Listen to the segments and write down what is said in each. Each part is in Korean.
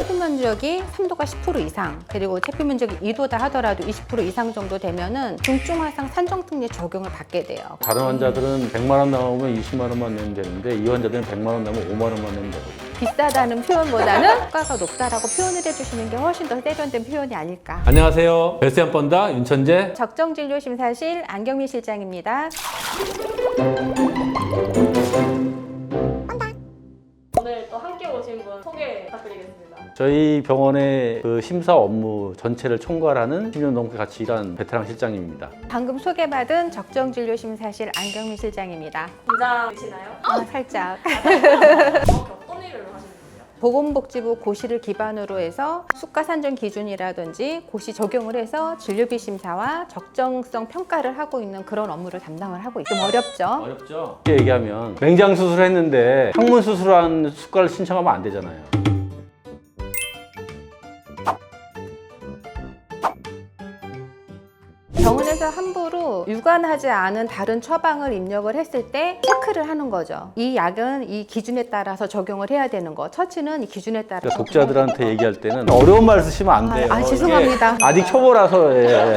체피 면적이 3도가 10% 이상, 그리고 체피 면적이 2도다 하더라도 20% 이상 정도 되면은 중증화상 산정특례 적용을 받게 돼요. 다른 환자들은 100만 원 나오면 20만 원만 내면 되는데 이 환자들은 100만 원 나오면 5만 원만 내면 되거든요. 비싸다는 표현보다는 효과가 높다라고 표현을 해주시는 게 훨씬 더 세련된 표현이 아닐까. 안녕하세요. 벨스 한 번 더 윤천재. 적정진료심사실 안경미 실장입니다. 오늘 또 함께 오신 분 소개 부탁드리겠습니다. 저희 병원의 그 심사 업무 전체를 총괄하는 10년 넘게 같이 일한 베테랑 실장입니다. 방금 소개받은 적정진료심사실 안경미 실장입니다. 긴장되시나요? 살짝. 정확히 어떤 일을 하시는 거예요? 보건복지부 고시를 기반으로 해서 수가 산정 기준이라든지 고시 적용을 해서 진료비 심사와 적정성 평가를 하고 있는 그런 업무를 담당을 하고 있어요. 좀 어렵죠? 어렵죠? 쉽게 얘기하면 맹장 수술을 했는데 항문 수술한 수가를 신청하면 안 되잖아요. 병원에서 함부로 유관하지 않은 다른 처방을 입력을 했을 때 체크를 하는 거죠. 이 약은 이 기준에 따라서 적용을 해야 되는 거, 처치는 이 기준에 따라서. 그러니까 독자들한테 얘기할 때는 어려운 말 쓰시면 안 돼요. 죄송합니다. 이게 아직 초보라서. 예.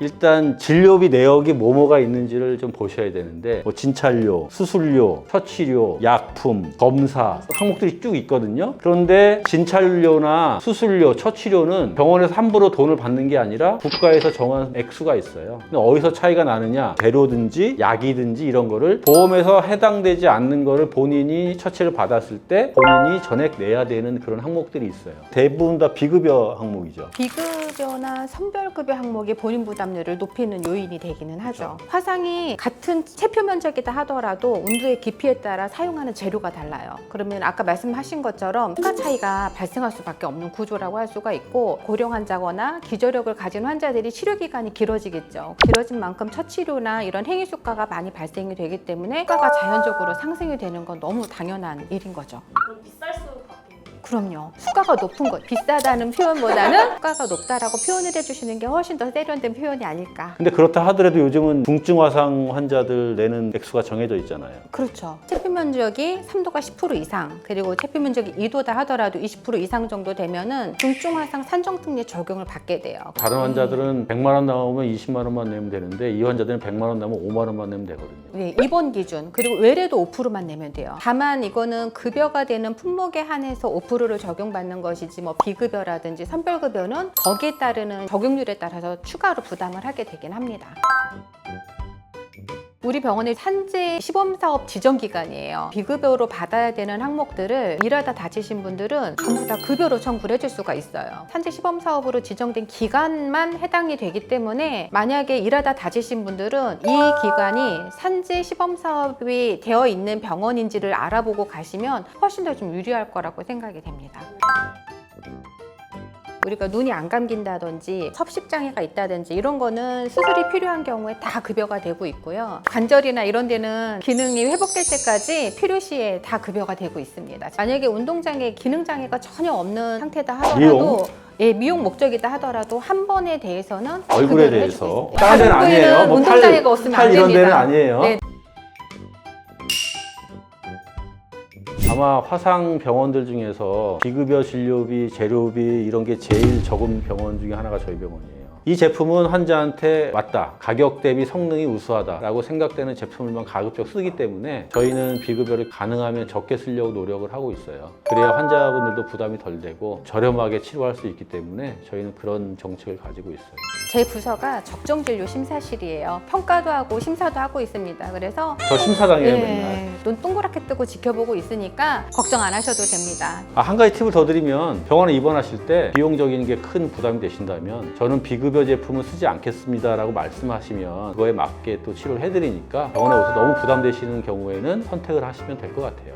일단 진료비 내역이 뭐가 있는지를 좀 보셔야 되는데 뭐 진찰료, 수술료, 처치료, 약품, 검사 항목들이 쭉 있거든요. 그런데 진찰료나 수술료, 처치료는 병원에서 함부로 돈을 받는 게 아니라 국가에서 정한 액수가 있어요. 근데 어디서 차이가 나느냐? 재료든지 약이든지 이런 거를 보험에서 해당되지 않는 거를 본인이 처치를 받았을 때 본인이 전액 내야 되는 그런 항목들이 있어요. 대부분 다 비급여 항목이죠. 비급여나 선별급여 항목이 본인 부담률을 높이는 요인이 되기는 하죠. 화상이 같은 체표 면적이다 하더라도 운두의 깊이에 따라 사용하는 재료가 달라요. 그러면 아까 말씀하신 것처럼 효과 차이가 발생할 수밖에 없는 구조라고 할 수가 있고, 고령 환자거나 기저력을 가진 환자들이 치료 기간이 길어지겠죠. 길어진 만큼 처치료나 이런 행위 수가가 많이 발생이 되기 때문에 효과가 자연적으로 상승이 되는 건 너무 당연한 일인 거죠. 그럼 비쌀 수밖에 없는 그럼요. 수가가 높은 것. 비싸다는 표현보다는 수가가 높다라고 표현을 해주시는 게 훨씬 더 세련된 표현이 아닐까. 근데 그렇다 하더라도 요즘은 중증 화상 환자들 내는 액수가 정해져 있잖아요. 그렇죠. 체피 면적이 3도가 10% 이상, 그리고 체피 면적이 2도다 하더라도 20% 이상 정도 되면은 중증화상 산정특례 적용을 받게 돼요. 다른 환자들은 100만 원 나오면 20만 원만 내면 되는데 이 환자들은 100만 원 나오면 5만 원만 내면 되거든요. 네, 입원 기준, 그리고 외래도 5%만 내면 돼요. 다만 이거는 급여가 되는 품목에 한해서 5%를 적용받는 것이지 뭐 비급여라든지 선별급여는 거기에 따르는 적용률에 따라서 추가로 부담을 하게 되긴 합니다. 우리 병원의 산재 시범사업 지정기간이에요. 비급여로 받아야 되는 항목들을 일하다 다치신 분들은 전부 다 급여로 청구를 해줄 수가 있어요. 산재 시범사업으로 지정된 기간만 해당이 되기 때문에 만약에 일하다 다치신 분들은 이 기간이 산재 시범사업이 되어 있는 병원인지를 알아보고 가시면 훨씬 더 좀 유리할 거라고 생각이 됩니다. 우리가 눈이 안 감긴다든지 섭식장애가 있다든지 이런 거는 수술이 필요한 경우에 다 급여가 되고 있고요. 관절이나 이런 데는 기능이 회복될 때까지 필요시에 다 급여가 되고 있습니다. 만약에 운동장애, 기능장애가 전혀 없는 상태다 하더라도 미용 목적이다 하더라도 한 번에 대해서는 얼굴에 급여를 대해서 해주고 있습니다. 다른 데는 아니에요. 뭐 운동장애가 없으면 안 팔 이런 됩니다. 데는 아니에요. 네. 아마 화상 병원들 중에서 비급여 진료비, 재료비 이런 게 제일 적은 병원 중에 하나가 저희 병원이에요. 이 제품은 환자한테 맞다, 가격 대비 성능이 우수하다라고 생각되는 제품을만 가급적 쓰기 때문에 저희는 비급여를 가능하면 적게 쓰려고 노력을 하고 있어요. 그래야 환자분들도 부담이 덜 되고 저렴하게 치료할 수 있기 때문에 저희는 그런 정책을 가지고 있어요. 제 부서가 적정진료심사실이에요. 평가도 하고 심사도 하고 있습니다. 그래서 저 심사당해요, 맨날. 눈 동그랗게 뜨고 지켜보고 있으니까 걱정 안 하셔도 됩니다. 한 가지 팁을 더 드리면 병원에 입원하실 때 비용적인 게 큰 부담이 되신다면 저는 비급여 제품은 쓰지 않겠습니다 라고 말씀하시면 그거에 맞게 또 치료를 해드리니까 병원에 오셔서 너무 부담되시는 경우에는 선택을 하시면 될 것 같아요.